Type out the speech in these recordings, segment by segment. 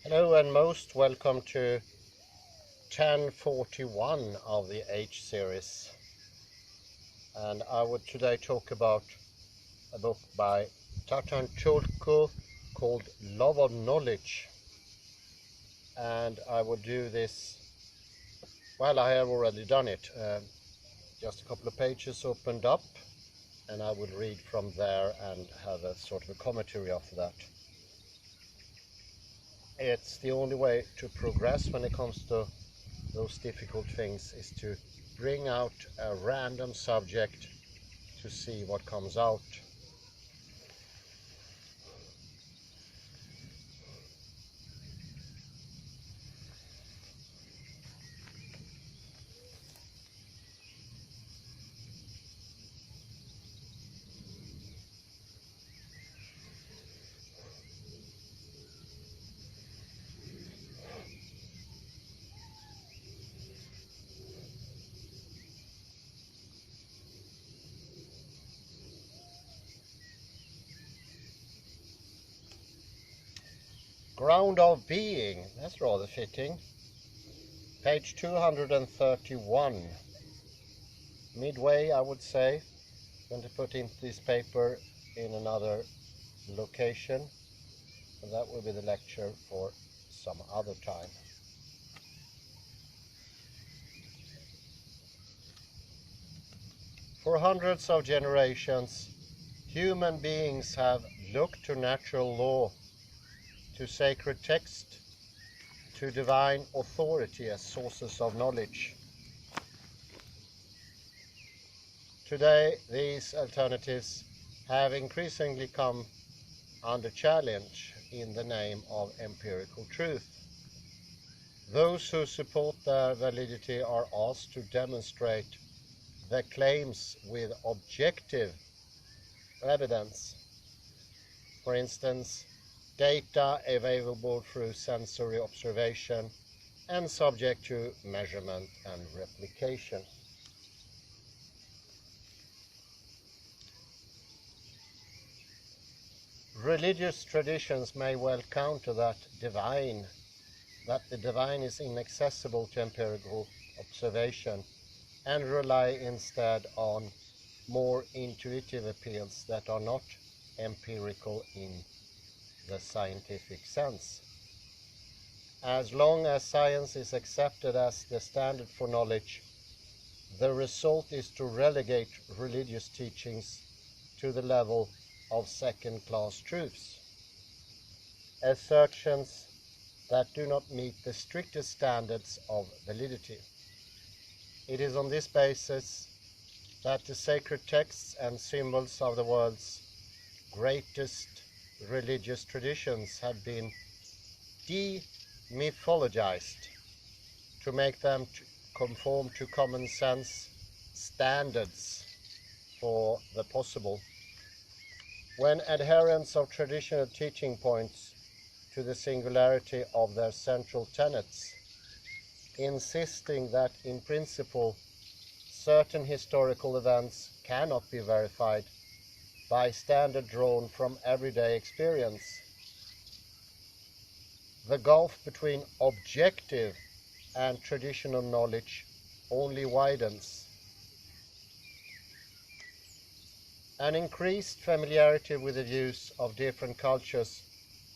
Hello and most welcome to 1041 of the H series. And I would today talk about a book by Tarthang Tulku called Love of Knowledge. And I will do this, well, I have already done it. Just a couple of pages opened up, and I will read from there and have a sort of a commentary after that. It's the only way to progress when it comes to those difficult things, is to bring out a random subject to see what comes out. Ground of Being, that's rather fitting. Page 231. Midway, I would say. I'm going to put in this paper in another location, and that will be the lecture for some other time. For hundreds of generations, human beings have looked to natural law, to sacred text, to divine authority as sources of knowledge. Today, these alternatives have increasingly come under challenge in the name of empirical truth. Those who support their validity are asked to demonstrate their claims with objective evidence. For instance, data available through sensory observation and subject to measurement and replication. Religious traditions may well counter that the divine is inaccessible to empirical observation, and rely instead on more intuitive appeals that are not empirical in the scientific sense. As long as science is accepted as the standard for knowledge, the result is to relegate religious teachings to the level of second-class truths, assertions that do not meet the strictest standards of validity. It is on this basis that the sacred texts and symbols of the world's greatest religious traditions have been demythologized to make them conform to common sense standards for the possible. When adherents of traditional teaching points to the singularity of their central tenets, insisting that in principle certain historical events cannot be verified by standard drawn from everyday experience, the gulf between objective and traditional knowledge only widens. An increased familiarity with the views of different cultures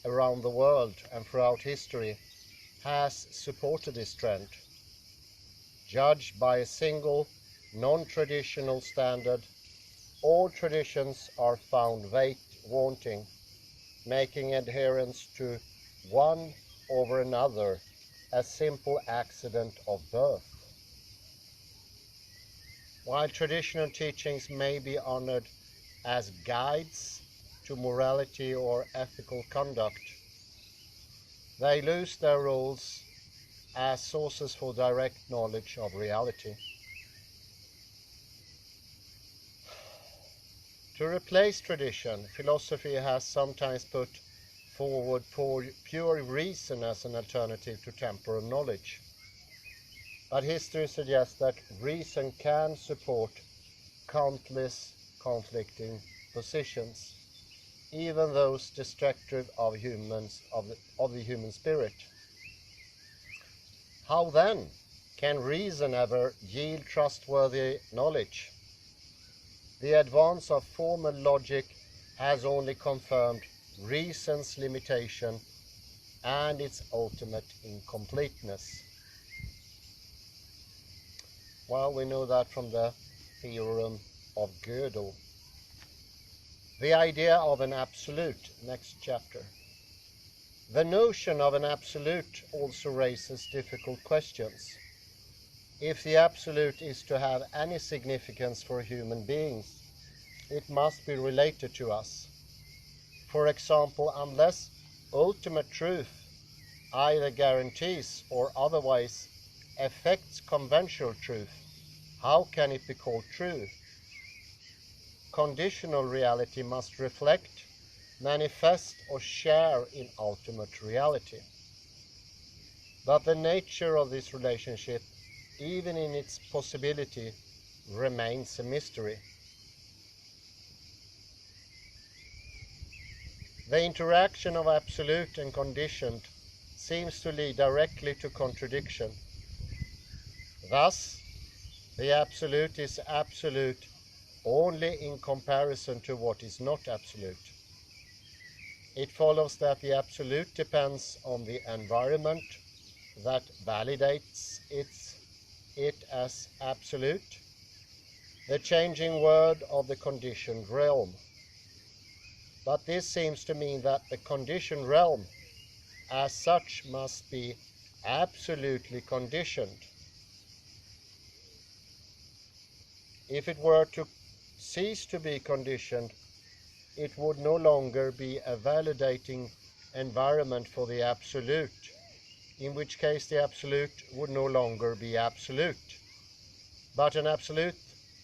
around the world and throughout history has supported this trend. Judged by a single, non-traditional standard, all traditions are found wanting, making adherence to one over another a simple accident of birth. While traditional teachings may be honored as guides to morality or ethical conduct, they lose their roles as sources for direct knowledge of reality. To replace tradition, philosophy has sometimes put forward pure reason as an alternative to temporal knowledge. But history suggests that reason can support countless conflicting positions. even those destructive of the human spirit. How then can reason ever yield trustworthy knowledge? The advance of formal logic has only confirmed reason's limitation and its ultimate incompleteness. Well, we know that from the theorem of Gödel. The idea of an absolute, next chapter. The notion of an absolute also raises difficult questions. If the absolute is to have any significance for human beings, it must be related to us. For example, unless ultimate truth either guarantees or otherwise affects conventional truth, how can it be called true? Conditional reality must reflect, manifest, or share in ultimate reality. But the nature of this relationship, even in its possibility, remains a mystery. The interaction of absolute and conditioned seems to lead directly to contradiction. Thus, the absolute is absolute only in comparison to what is not absolute. It follows that the absolute depends on the environment that validates it as absolute, the changing word of the conditioned realm. But this seems to mean that the conditioned realm as such must be absolutely conditioned. If it were to cease to be conditioned, it would no longer be a validating environment for the absolute, in which case the absolute would no longer be absolute. But an absolute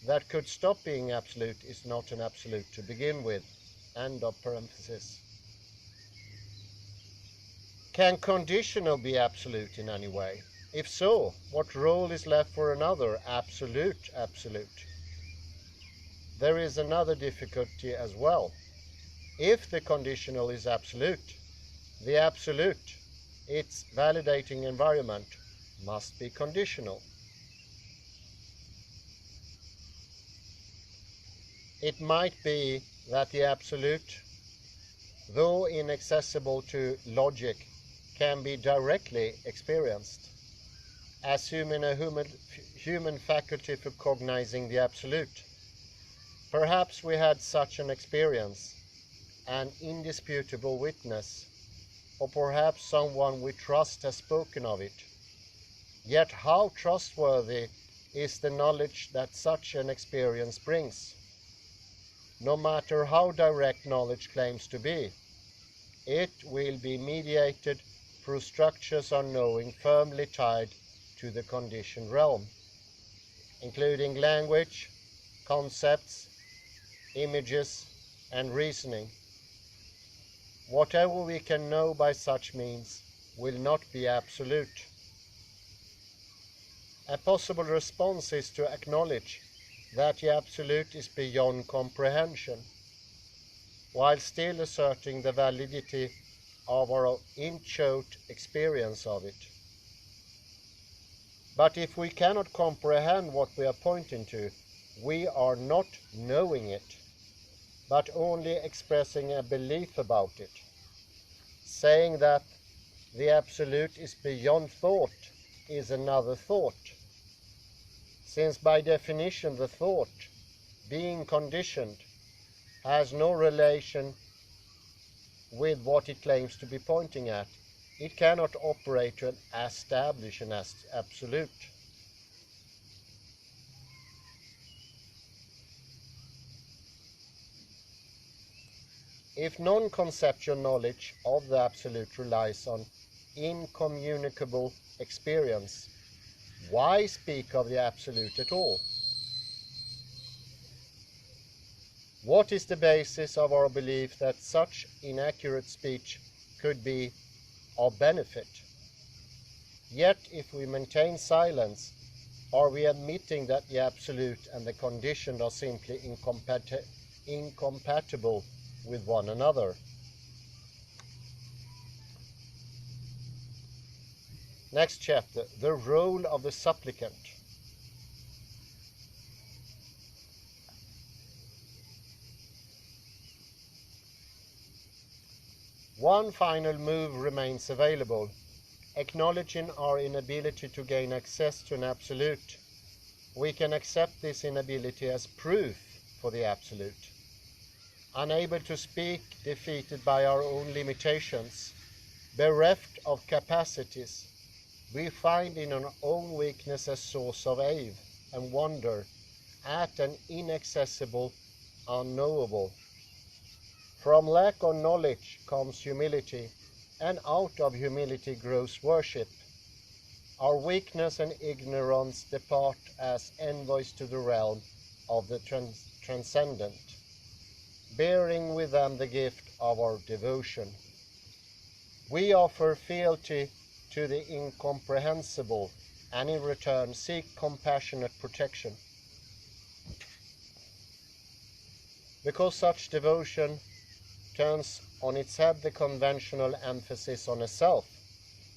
that could stop being absolute is not an absolute to begin with. End of parenthesis. Can conditional be absolute in any way? If so, what role is left for another absolute? There is another difficulty as well. If the conditional is absolute, the absolute, its validating environment, must be conditional. It might be that the absolute, though inaccessible to logic, can be directly experienced, assuming a human faculty for cognizing the absolute. Perhaps we had such an experience, an indisputable witness, or perhaps someone we trust has spoken of it. Yet how trustworthy is the knowledge that such an experience brings? No matter how direct knowledge claims to be, it will be mediated through structures of knowing firmly tied to the conditioned realm, including language, concepts, images, and reasoning. Whatever we can know by such means will not be absolute. A possible response is to acknowledge that the absolute is beyond comprehension, while still asserting the validity of our in-choate experience of it. But if we cannot comprehend what we are pointing to, we are not knowing it, but only expressing a belief about it. Saying that the absolute is beyond thought is another thought, since by definition the thought, being conditioned, has no relation with what it claims to be pointing at. It cannot operate to establish an absolute. If non-conceptual knowledge of the absolute relies on incommunicable experience, why speak of the absolute at all? What is the basis of our belief that such inaccurate speech could be of benefit? Yet, if we maintain silence, are we admitting that the absolute and the conditioned are simply incompatible with one another. Next chapter, the role of the supplicant. One final move remains available, acknowledging our inability to gain access to an absolute. We can accept this inability as proof for the absolute. Unable to speak, defeated by our own limitations, bereft of capacities, we find in our own weakness a source of awe and wonder at an inaccessible, unknowable. From lack of knowledge comes humility, and out of humility grows worship. Our weakness and ignorance depart as envoys to the realm of the transcendent, bearing with them the gift of our devotion. We offer fealty to the incomprehensible, and in return seek compassionate protection. Because such devotion turns on its head the conventional emphasis on a self,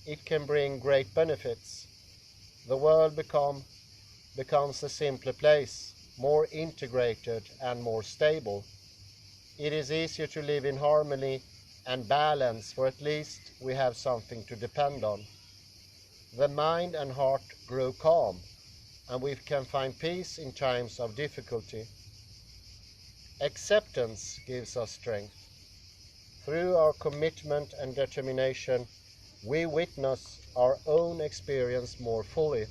it can bring great benefits. The world becomes a simpler place, more integrated and more stable. It is easier to live in harmony and balance, for at least we have something to depend on. The mind and heart grow calm, and we can find peace in times of difficulty. Acceptance gives us strength. Through our commitment and determination, we witness our own experience more fully.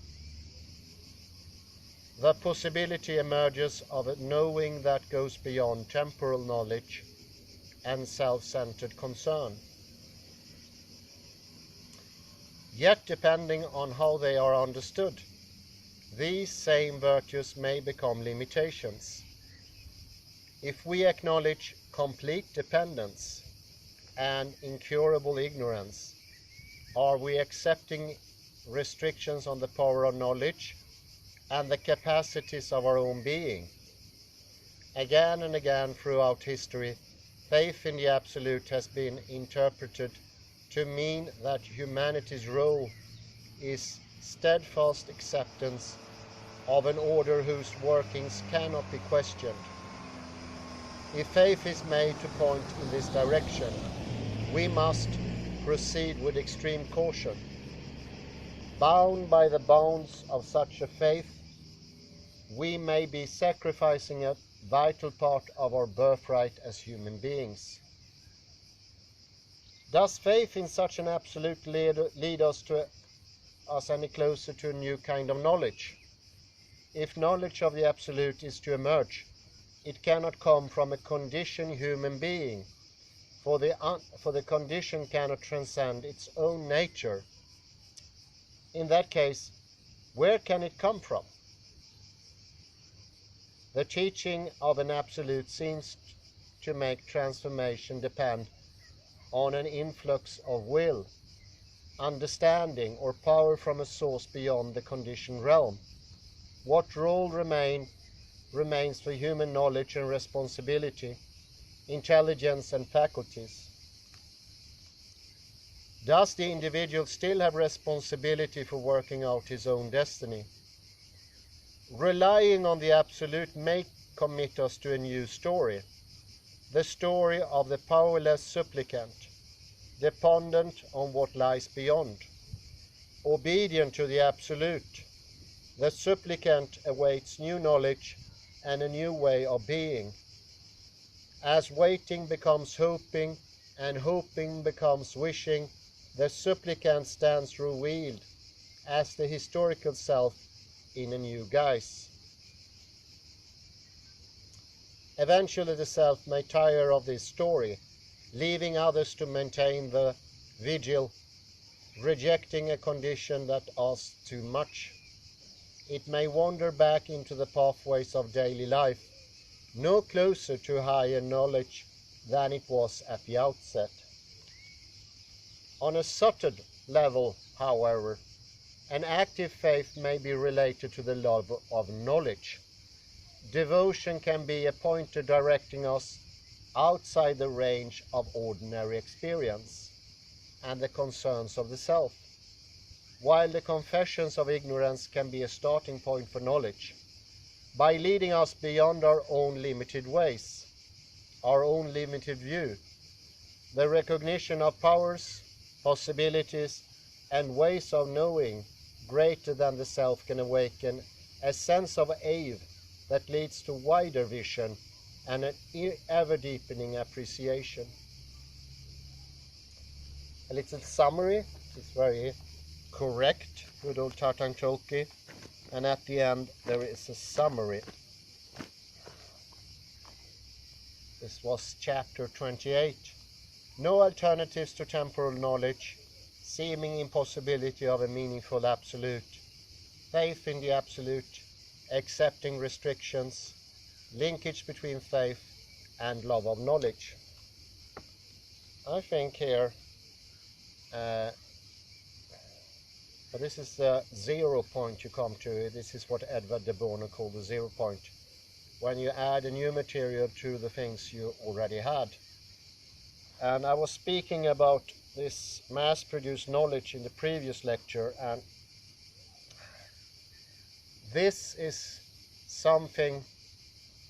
The possibility emerges of a knowing that goes beyond temporal knowledge and self-centered concern. Yet, depending on how they are understood, these same virtues may become limitations. If we acknowledge complete dependence and incurable ignorance, are we accepting restrictions on the power of knowledge and the capacities of our own being? Again and again throughout history, faith in the absolute has been interpreted to mean that humanity's role is steadfast acceptance of an order whose workings cannot be questioned. If faith is made to point in this direction, we must proceed with extreme caution. Bound by the bonds of such a faith, we may be sacrificing a vital part of our birthright as human beings. Does faith in such an absolute lead us any closer to a new kind of knowledge? If knowledge of the absolute is to emerge, it cannot come from a conditioned human being, for the condition cannot transcend its own nature. In that case, where can it come from? The teaching of an absolute seems to make transformation depend on an influx of will, understanding, or power from a source beyond the conditioned realm. What role remains for human knowledge and responsibility, intelligence and faculties? Does the individual still have responsibility for working out his own destiny? Relying on the absolute may commit us to a new story, the story of the powerless supplicant, dependent on what lies beyond. Obedient to the absolute, the supplicant awaits new knowledge and a new way of being. As waiting becomes hoping and hoping becomes wishing, the supplicant stands revealed as the historical self in a new guise. Eventually the self may tire of this story, leaving others to maintain the vigil, rejecting a condition that asks too much. It may wander back into the pathways of daily life, no closer to higher knowledge than it was at the outset. On a subtle level, however, an active faith may be related to the love of knowledge. Devotion can be a pointer directing us outside the range of ordinary experience and the concerns of the self, while the confessions of ignorance can be a starting point for knowledge, by leading us beyond our own limited ways, our own limited view. The recognition of powers, possibilities, and ways of knowing greater than the self can awaken a sense of awe that leads to wider vision and an ever-deepening appreciation. A little summary. It's very correct, good old Tarthang Tulku, and at the end there is a summary. This was chapter 28. No alternatives to temporal knowledge, seeming impossibility of a meaningful absolute, faith in the absolute, accepting restrictions, linkage between faith and love of knowledge. I think here, but this is the 0 point you come to. This is what Edward de Bono called the 0 point, when you add a new material to the things you already had. And I was speaking about this mass-produced knowledge in the previous lecture, and this is something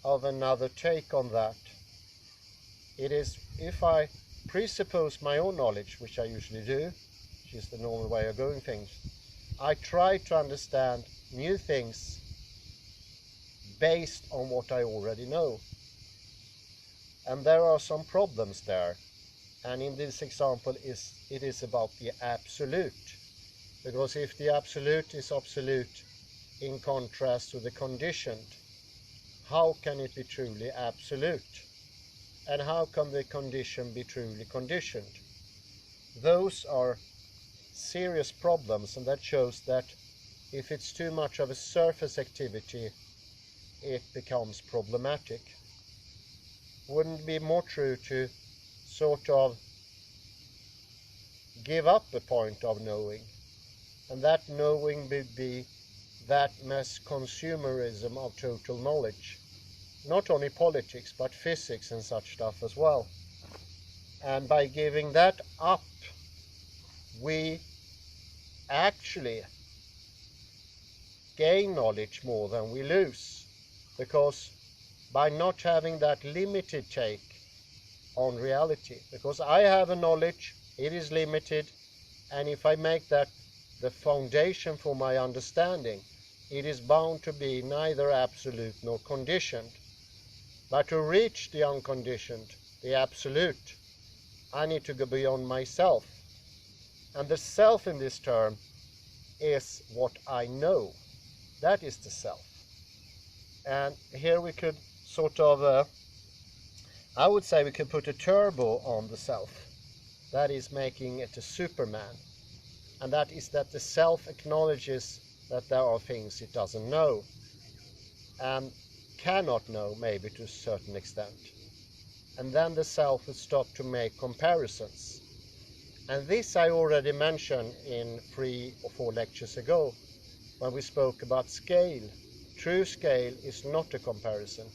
of another take on that. It is, if I presuppose my own knowledge, which I usually do, which is the normal way of doing things, I try to understand new things based on what I already know. And there are some problems there. And in this example, it is about the absolute. Because if the absolute is absolute in contrast to the conditioned, how can it be truly absolute? And how can the condition be truly conditioned? Those are serious problems, and that shows that if it's too much of a surface activity, it becomes problematic. Wouldn't it be more true to sort of give up a point of knowing, and that knowing would be that mass consumerism of total knowledge, not only politics but physics and such stuff as well. And by giving that up, we actually gain knowledge more than we lose, because by not having that limited take on reality, because I have a knowledge, it is limited, and if I make that the foundation for my understanding, it is bound to be neither absolute nor conditioned. But to reach the unconditioned, the absolute, I need to go beyond myself. And the self in this term is what I know. That is the self. And here we could sort of, I would say we could put a turbo on the self. That is making it a Superman. And that is that the self acknowledges that there are things it doesn't know and cannot know, maybe to a certain extent. And then the self will stop to make comparisons. And this I already mentioned in 3 or 4 lectures ago when we spoke about scale. True scale is not a comparison.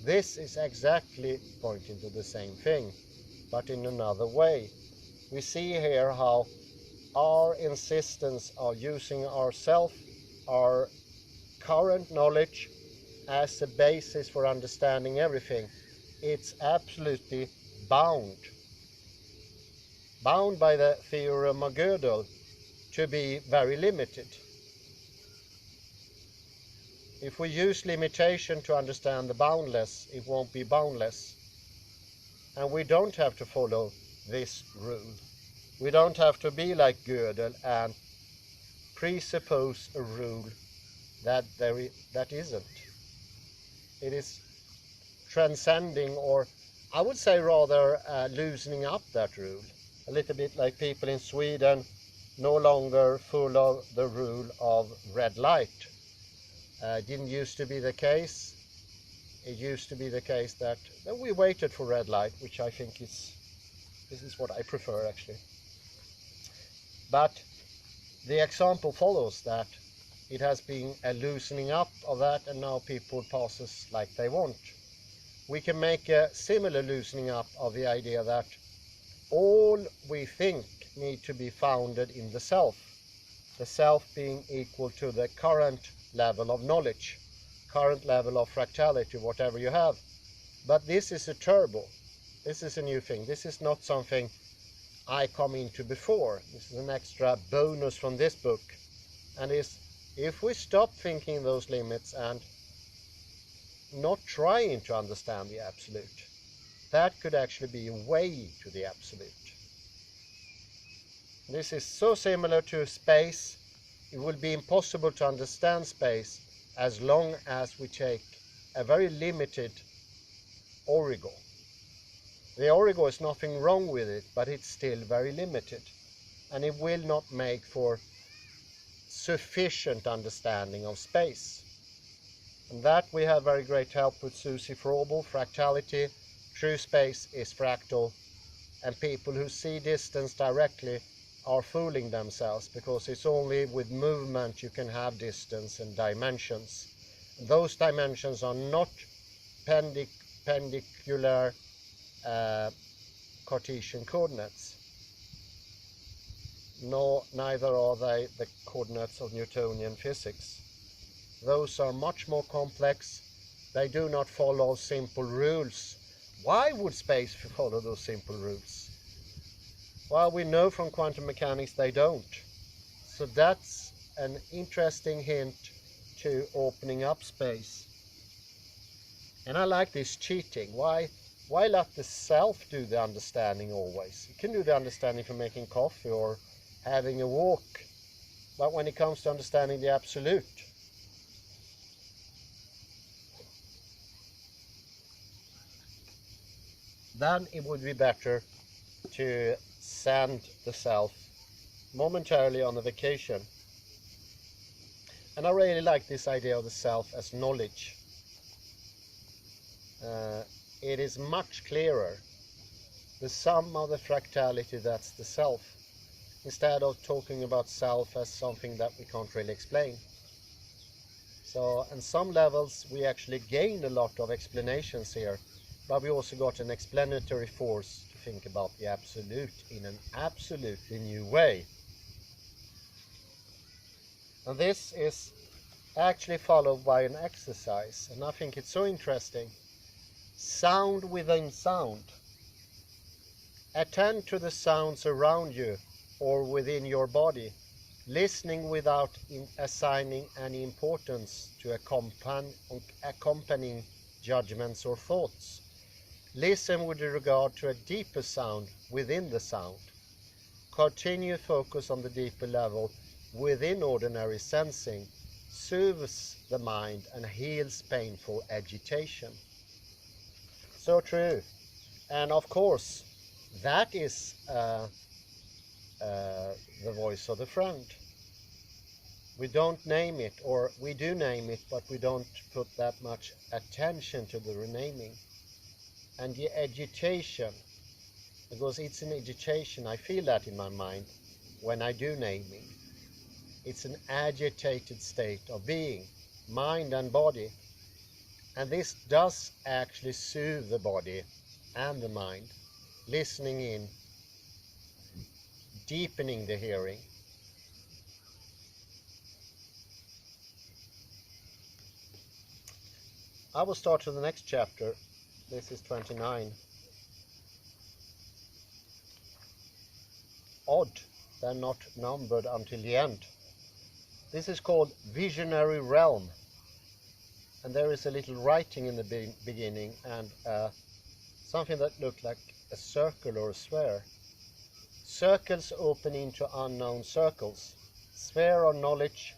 This is exactly pointing to the same thing, but in another way. We see here how our insistence of using ourself, our current knowledge, as a basis for understanding everything, it's absolutely bound by the theorem of Gödel to be very limited. If we use limitation to understand the boundless, it won't be boundless. And we don't have to follow this rule. We don't have to be like Gödel and presuppose a rule that isn't. It is transcending, or I would say rather loosening up that rule. A little bit like people in Sweden no longer follow the rule of red light. Didn't used to be the case. It used to be the case that we waited for red light, which I think this is what I prefer actually. But the example follows that it has been a loosening up of that, and now people passes like they want. we can make a similar loosening up of the idea that all we think need to be founded in the self being equal to the current level of knowledge, current level of fractality, whatever you have. But this is a turbo. This is a new thing. This is not something I come into before. This is an extra bonus from this book. And is if we stop thinking those limits and not trying to understand the absolute, that could actually be a way to the absolute. This is so similar to space. It will be impossible to understand space as long as we take a very limited origo. The origo is nothing wrong with it, but it's still very limited, and it will not make for sufficient understanding of space. And that we have very great help with Susie Froebel, fractality. True space is fractal, and people who see distance directly are fooling themselves, because it's only with movement you can have distance and dimensions. Those dimensions are not pendicular Cartesian coordinates. No, neither are they the coordinates of Newtonian physics. Those are much more complex. They do not follow simple rules. Why would space follow those simple rules? Well, we know from quantum mechanics they don't. So that's an interesting hint to opening up space. And I like this cheating. Why let the self do the understanding always? You can do the understanding for making coffee or having a walk. But when it comes to understanding the absolute, then it would be better to send the self momentarily on a vacation. And I really like this idea of the self as knowledge. It is much clearer. The sum of the fractality, that's the self, instead of talking about self as something that we can't really explain. So on some levels we actually gain a lot of explanations here, but we also got an explanatory force to think about the absolute in an absolutely new way. And this is actually followed by an exercise, and I think it's so interesting. Sound within sound. Attend to the sounds around you or within your body, listening without assigning any importance to accompanying judgments or thoughts. Listen with regard to a deeper sound within the sound. Continue focus on the deeper level within ordinary sensing, soothes the mind and heals painful agitation. So true. And of course, that is the voice of the friend. We don't name it, or we do name it, but we don't put that much attention to the renaming. And the agitation, because it's an agitation, I feel that in my mind when I do naming. It's an agitated state of being, mind and body. And this does actually soothe the body and the mind, listening in, deepening the hearing. I will start to the next chapter. This is 29. Odd, they're not numbered until the end. This is called Visionary Realm. And there is a little writing in the beginning, and something that looked like a circle or a sphere. Circles open into unknown circles. Sphere of knowledge,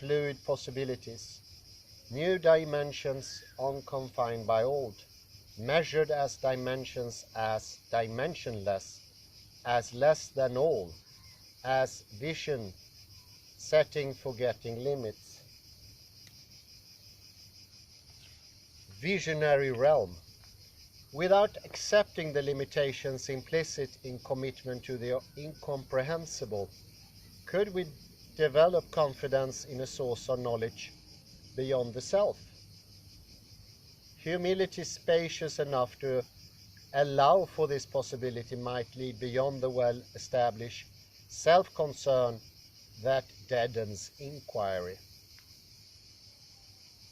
fluid possibilities. New dimensions unconfined by old. Measured as dimensions, as dimensionless, as less than all, as vision, setting forgetting limits. Visionary realm. Without accepting the limitations implicit in commitment to the incomprehensible, could we develop confidence in a source of knowledge beyond the self? Humility spacious enough to allow for this possibility might lead beyond the well-established self-concern that deadens inquiry.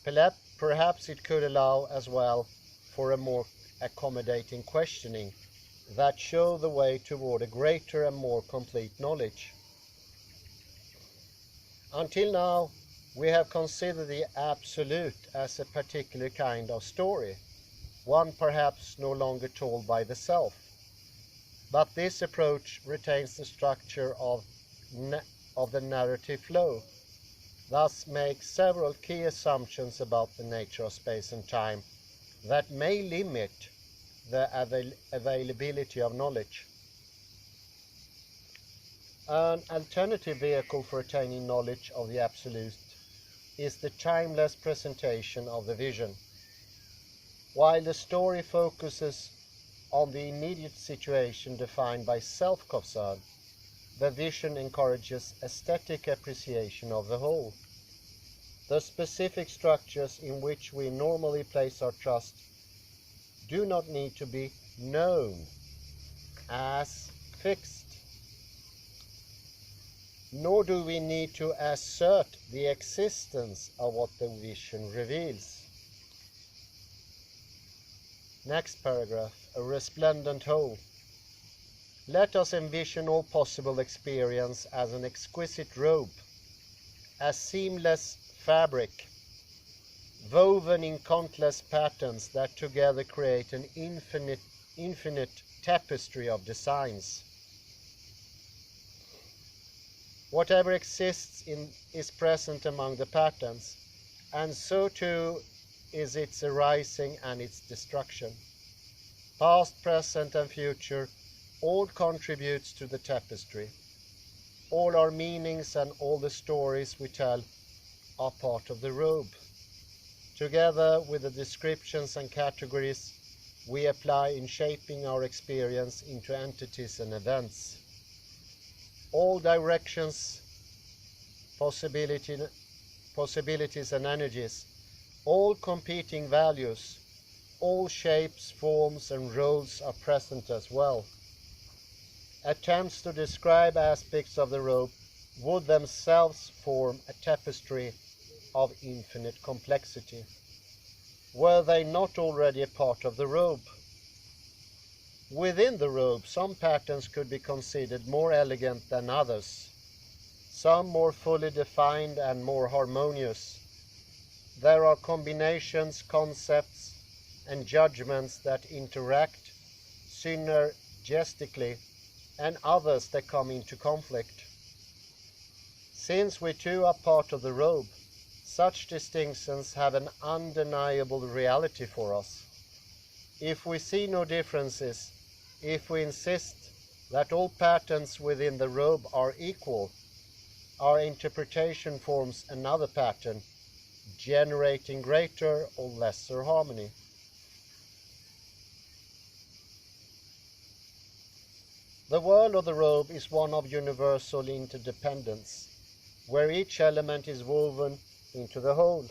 Perhaps it could allow as well for a more accommodating questioning that show the way toward a greater and more complete knowledge. Until now, we have considered the absolute as a particular kind of story, one perhaps no longer told by the self. But this approach retains the structure of the narrative flow, thus makes several key assumptions about the nature of space and time that may limit the availability of knowledge. An alternative vehicle for attaining knowledge of the absolute is the timeless presentation of the vision. While the story focuses on the immediate situation defined by self-concern, the vision encourages aesthetic appreciation of the whole. The specific structures in which we normally place our trust do not need to be known as fixed, nor do we need to assert the existence of what the vision reveals. Next paragraph, a resplendent whole. Let us envision all possible experience as an exquisite robe, a seamless fabric, woven in countless patterns that together create an infinite tapestry of designs. Whatever exists is present among the patterns, and so too is its arising and its destruction. Past, present, and future all contributes to the tapestry. All our meanings and all the stories we tell are part of the robe. Together with the descriptions and categories we apply in shaping our experience into entities and events. All directions, possibilities and energies, all competing values, all shapes, forms and roles are present as well. Attempts to describe aspects of the robe would themselves form a tapestry of infinite complexity. Were they not already a part of the robe? Within the robe, some patterns could be considered more elegant than others, some more fully defined and more harmonious. There are combinations, concepts, and judgments that interact synergistically, and others that come into conflict. Since we too are part of the robe, such distinctions have an undeniable reality for us. If we see no differences, if we insist that all patterns within the robe are equal, our interpretation forms another pattern, generating greater or lesser harmony. The world of the robe is one of universal interdependence, where each element is woven into the whole.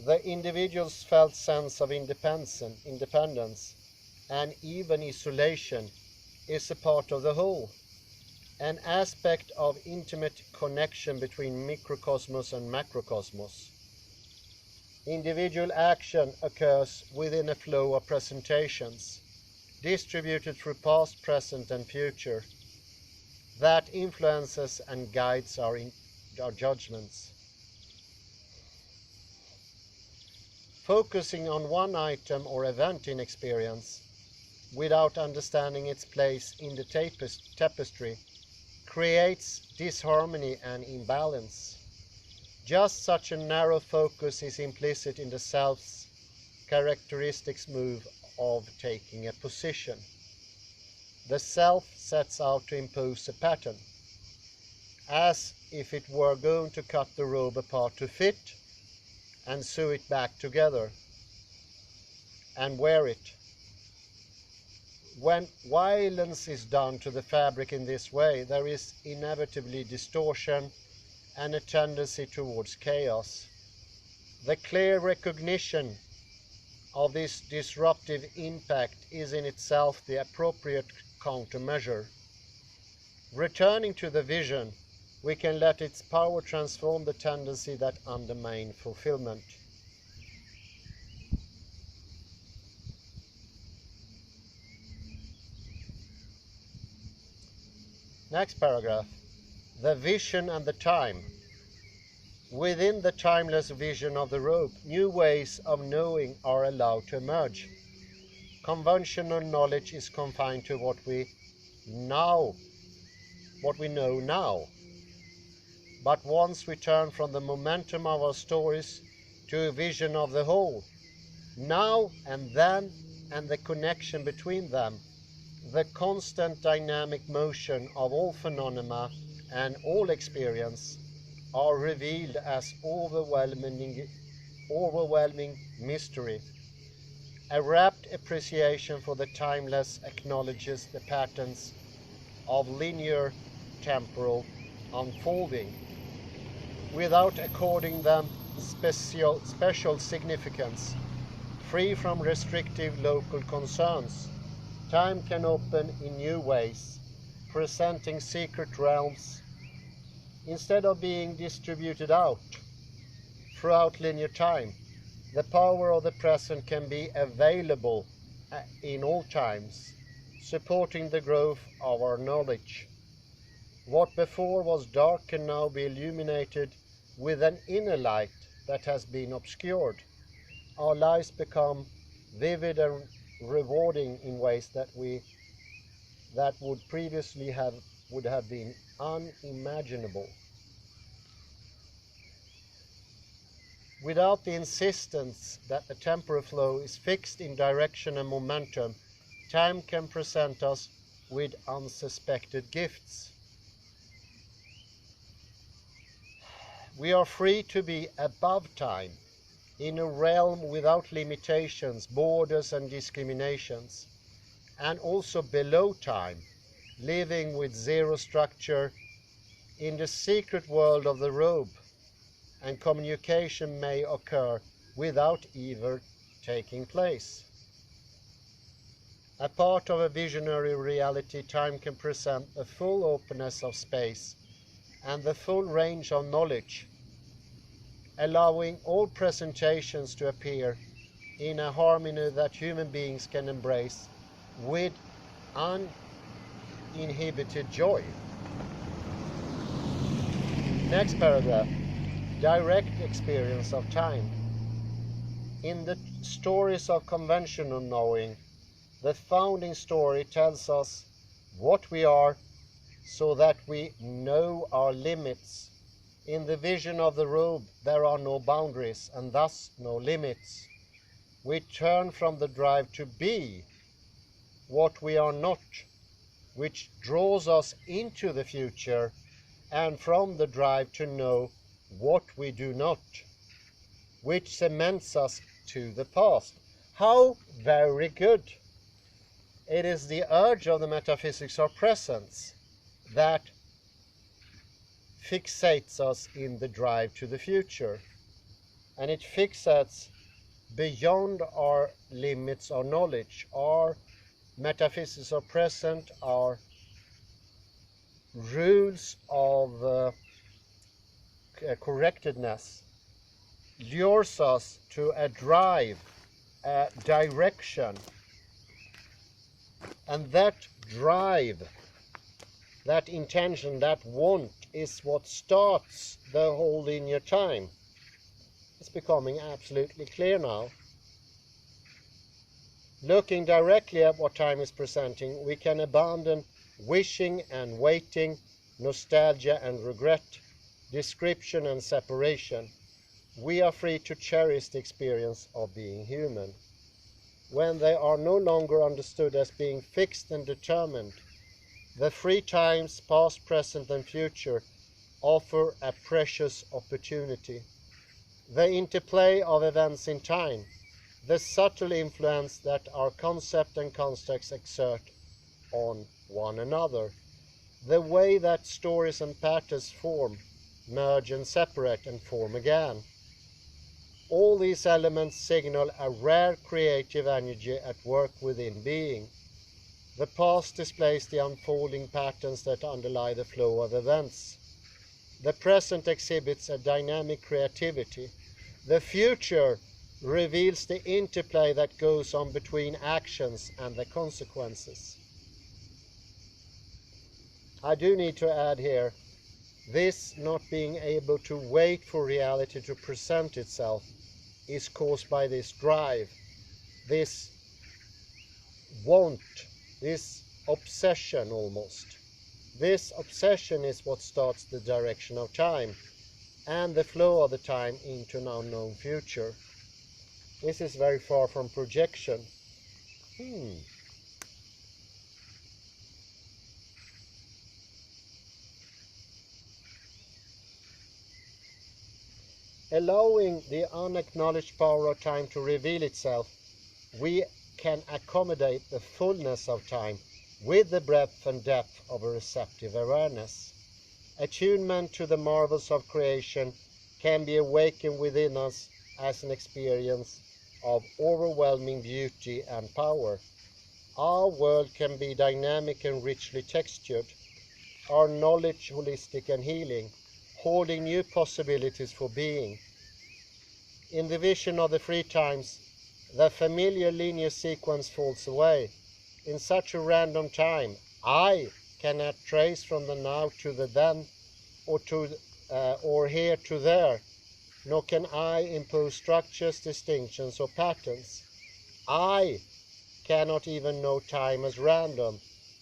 The individual's felt sense of independence and even isolation is a part of the whole, an aspect of intimate connection between microcosmos and macrocosmos. Individual action occurs within a flow of presentations, distributed through past, present, and future, that influences and guides our judgments. Focusing on one item or event in experience, without understanding its place in the tapestry, creates disharmony and imbalance. Just such a narrow focus is implicit in the self's characteristics move of taking a position. The self sets out to impose a pattern, as if it were going to cut the robe apart to fit and sew it back together and wear it. When violence is done to the fabric in this way, there is inevitably distortion and a tendency towards chaos. The clear recognition of this disruptive impact is in itself the appropriate countermeasure. Returning to the vision, we can let its power transform the tendency that undermine fulfillment. Next paragraph. The vision and the time. Within the timeless vision of the robe, new ways of knowing are allowed to emerge. Conventional knowledge is confined to what we know now. But once we turn from the momentum of our stories to a vision of the whole, now and then, and the connection between them, the constant dynamic motion of all phenomena and all experience are revealed as overwhelming mystery. A rapt appreciation for the timeless acknowledges the patterns of linear temporal unfolding, without according them special significance, free from restrictive local concerns. Time can open in new ways, presenting secret realms. Instead of being distributed out throughout linear time, the power of the present can be available in all times, supporting the growth of our knowledge. What before was dark can now be illuminated with an inner light that has been obscured. Our lives become vivid and rewarding in ways that would previously would have been unimaginable. Without the insistence that the temporal flow is fixed in direction and momentum, time can present us with unsuspected gifts. We are free to be above time, in a realm without limitations, borders and discriminations, and also below time, living with zero structure in the secret world of the robe, and communication may occur without either taking place. A part of a visionary reality, time can present a full openness of space and the full range of knowledge, allowing all presentations to appear in a harmony that human beings can embrace with uninhibited joy. Next paragraph. Direct experience of time. In the stories of conventional knowing, the founding story tells us what we are so that we know our limits. In the vision of the robe, there are no boundaries and thus no limits. We turn from the drive to be what we are not, which draws us into the future, and from the drive to know what we do not, which cements us to the past. How very good! It is the urge of the metaphysics of presence that fixates us in the drive to the future, and it fixates beyond our limits of knowledge. Our metaphysics of present, our rules of correctedness, lures us to a drive, a direction, and that drive, that intention, that want is what starts the whole linear time. It's becoming absolutely clear now. Looking directly at what time is presenting, we can abandon wishing and waiting, nostalgia and regret, description and separation. We are free to cherish the experience of being human. When they are no longer understood as being fixed and determined, the free times, past, present and future, offer a precious opportunity. The interplay of events in time, the subtle influence that our concept and context exert on one another, the way that stories and patterns form, merge and separate and form again. All these elements signal a rare creative energy at work within being. The past displays the unfolding patterns that underlie the flow of events. The present exhibits a dynamic creativity. The future reveals the interplay that goes on between actions and their consequences. I do need to add here, this not being able to wait for reality to present itself is caused by this drive, this want, this obsession almost. This obsession is what starts the direction of time and the flow of the time into an unknown future. This is very far from projection. Allowing the unacknowledged power of time to reveal itself, we can accommodate the fullness of time with the breadth and depth of a receptive awareness. Attunement to the marvels of creation can be awakened within us as an experience of overwhelming beauty and power. Our world can be dynamic and richly textured, our knowledge holistic and healing, holding new possibilities for being. In the vision of the free times, the familiar linear sequence falls away. In such a random time, I cannot trace from the now to the then, or here to there, nor can I impose structures, distinctions, or patterns. I cannot even know time as random,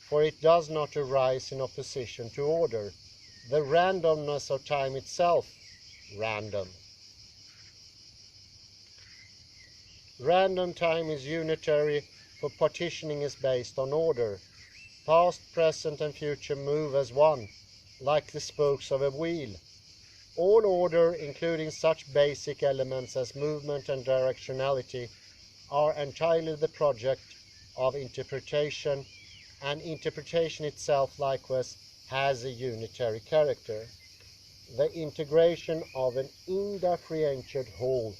for it does not arise in opposition to order. The randomness of time itself, random. Random time is unitary, for partitioning is based on order. Past, present, and future move as one, like the spokes of a wheel. All order, including such basic elements as movement and directionality, are entirely the project of interpretation, and interpretation itself likewise has a unitary character. The integration of an indifferentiated whole.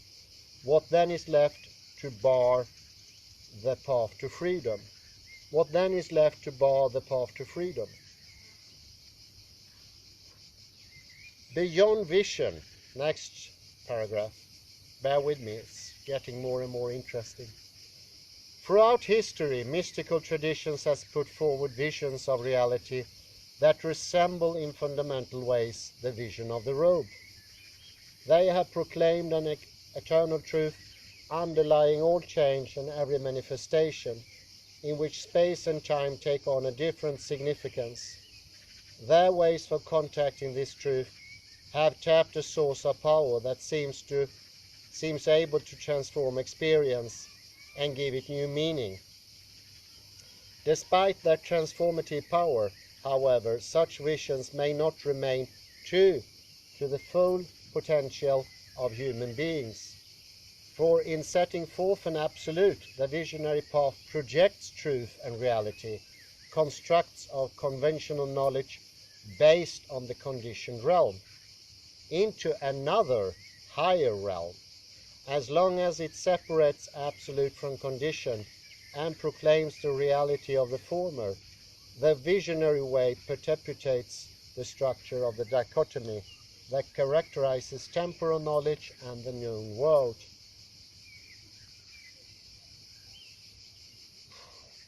What then is left to bar the path to freedom? What then is left to bar the path to freedom? Beyond vision, next paragraph. Bear with me, it's getting more and more interesting. Throughout history, mystical traditions has put forward visions of reality that resemble in fundamental ways the vision of the robe. They have proclaimed an eternal truth underlying all change and every manifestation, in which space and time take on a different significance. Their ways for contacting this truth have tapped a source of power that seems able to transform experience and give it new meaning. Despite their transformative power, however, such visions may not remain true to the full potential of human beings. For in setting forth an absolute, the visionary path projects truth and reality, constructs of conventional knowledge based on the conditioned realm, into another, higher realm. As long as it separates absolute from condition and proclaims the reality of the former, the visionary way perpetuates the structure of the dichotomy that characterizes temporal knowledge and the known world.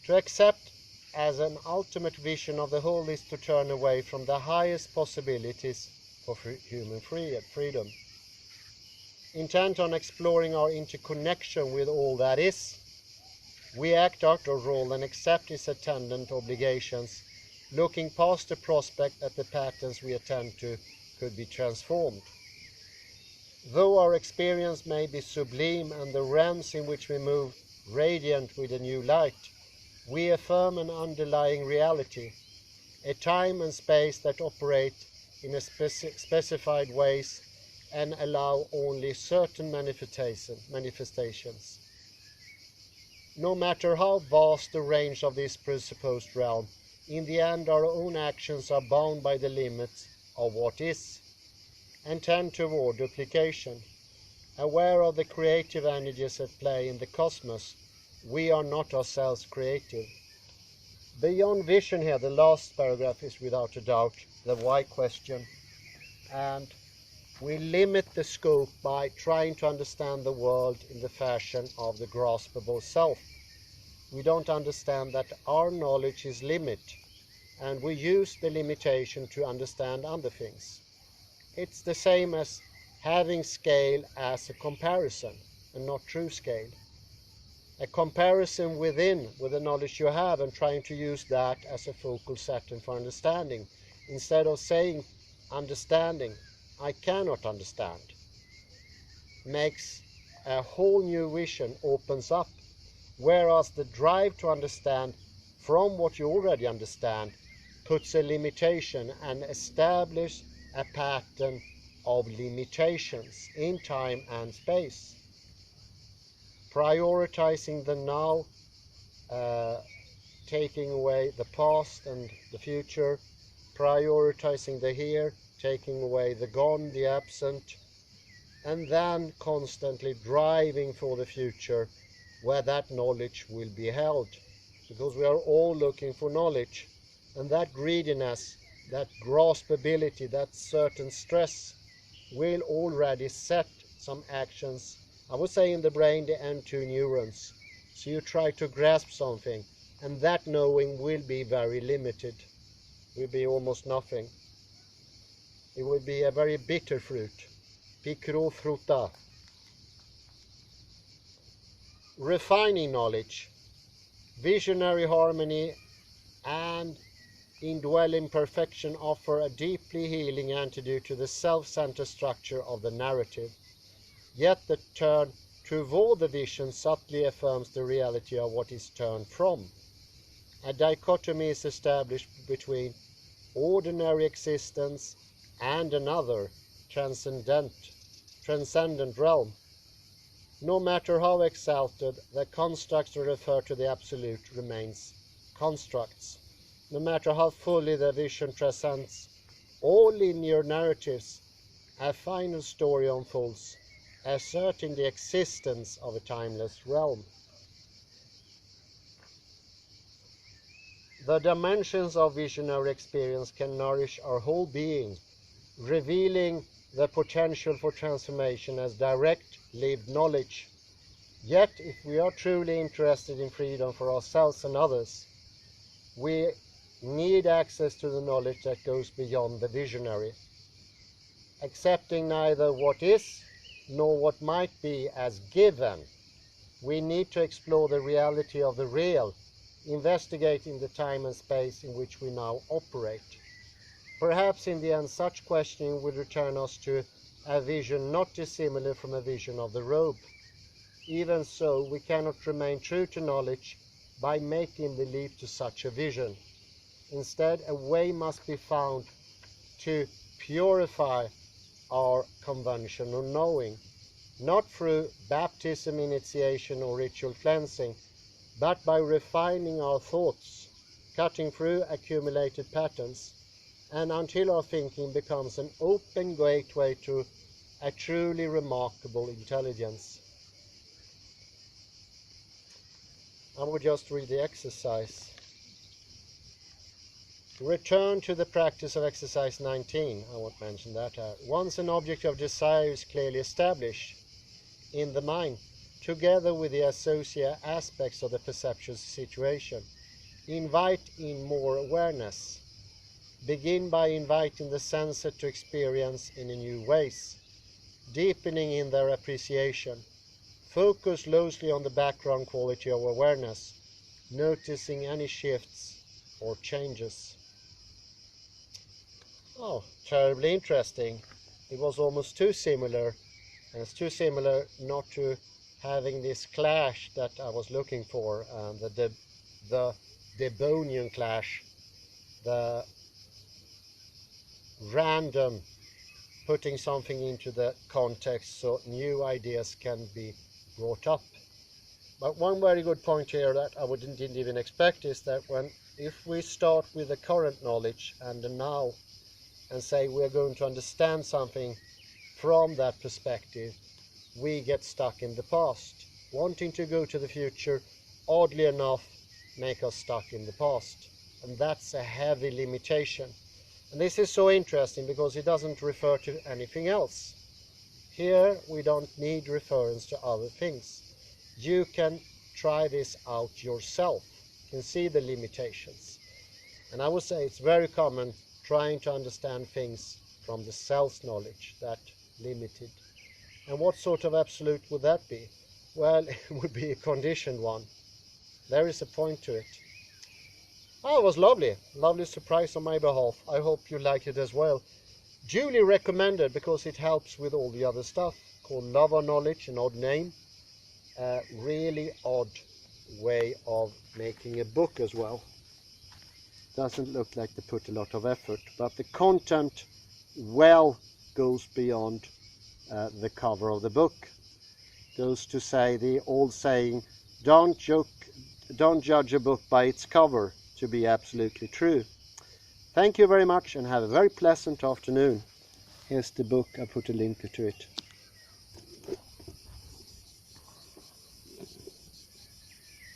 To accept as an ultimate vision of the whole is to turn away from the highest possibilities for human freedom. Intent on exploring our interconnection with all that is, we act out our role and accept its attendant obligations, looking past the prospect that the patterns we attend to could be transformed. Though our experience may be sublime and the realms in which we move radiant with a new light, we affirm an underlying reality, a time and space that operate in a specified ways and allow only certain manifestations. No matter how vast the range of this presupposed realm, in the end our own actions are bound by the limits of what is, and tend toward duplication. aware of the creative energies at play in the cosmos, we are not ourselves creative. Beyond vision here, the last paragraph is without a doubt the why question, and we limit the scope by trying to understand the world in the fashion of the graspable self. We don't understand that our knowledge is limited, and we use the limitation to understand other things. It's the same as having scale as a comparison and not true scale. A comparison with the knowledge you have and trying to use that as a focal setting for understanding. Instead of saying understanding, I cannot understand, makes a whole new vision opens up. Whereas the drive to understand from what you already understand puts a limitation and establishes a pattern of limitations in time and space. Prioritizing the now, taking away the past and the future, prioritizing the here, taking away the gone, the absent, and then constantly driving for the future where that knowledge will be held. Because we are all looking for knowledge, and that greediness, that graspability, that certain stress will already set some actions, I would say in the brain, the N2 neurons. So you try to grasp something, and that knowing will be very limited, will be almost nothing. It will be a very bitter fruit, pikrofruta. Refining knowledge, visionary harmony, and indwelling perfection offer a deeply healing antidote to the self-centered structure of the narrative. Yet the turn toward the vision subtly affirms the reality of what is turned from. A dichotomy is established between ordinary existence and another transcendent realm. No matter how exalted, the constructs that refer to the absolute remains constructs. No matter how fully the vision transcends all linear narratives, a final story unfolds, asserting the existence of a timeless realm. The dimensions of visionary experience can nourish our whole being, revealing the potential for transformation as direct lived knowledge. Yet, if we are truly interested in freedom for ourselves and others, we need access to the knowledge that goes beyond the visionary. Accepting neither what is nor what might be as given, we need to explore the reality of the real, investigating the time and space in which we now operate. Perhaps in the end such questioning will return us to a vision not dissimilar from a vision of the robe. Even so, we cannot remain true to knowledge by making the leap to such a vision. Instead, a way must be found to purify our conventional knowing, not through baptism, initiation, or ritual cleansing, but by refining our thoughts, cutting through accumulated patterns, and until our thinking becomes an open gateway to a truly remarkable intelligence. I will just read the exercise. Return to the practice of exercise 19. I won't mention that. Once an object of desire is clearly established in the mind, together with the associated aspects of the perceptual situation, invite in more awareness. Begin by inviting the sensor to experience in new ways, deepening in their appreciation. Focus loosely on the background quality of awareness, noticing any shifts or changes. Oh, terribly interesting. It was almost too similar, and it's too similar not to having this clash that I was looking for, the Devonian clash, the random putting something into the context so new ideas can be brought up. But one very good point here that I didn't even expect is that if we start with the current knowledge and the now and say we're going to understand something from that perspective, we get stuck in the past. Wanting to go to the future, oddly enough, make us stuck in the past. And that's a heavy limitation. And this is so interesting because it doesn't refer to anything else. Here we don't need reference to other things. You can try this out yourself. You can see the limitations. And I would say it's very common trying to understand things from the self-knowledge, that limited. And what sort of absolute would that be? Well, it would be a conditioned one. There is a point to it. Oh, it was lovely. Lovely surprise on my behalf. I hope you liked it as well. Duly recommended because it helps with all the other stuff. Called Love or Knowledge, an odd name. A really odd way of making a book as well. Doesn't look like they put a lot of effort, but the content well goes beyond the cover of the book. Goes to say the old saying, don't judge a book by its cover, to be absolutely true. Thank you very much and have a very pleasant afternoon. Here's the book, I put a link to it.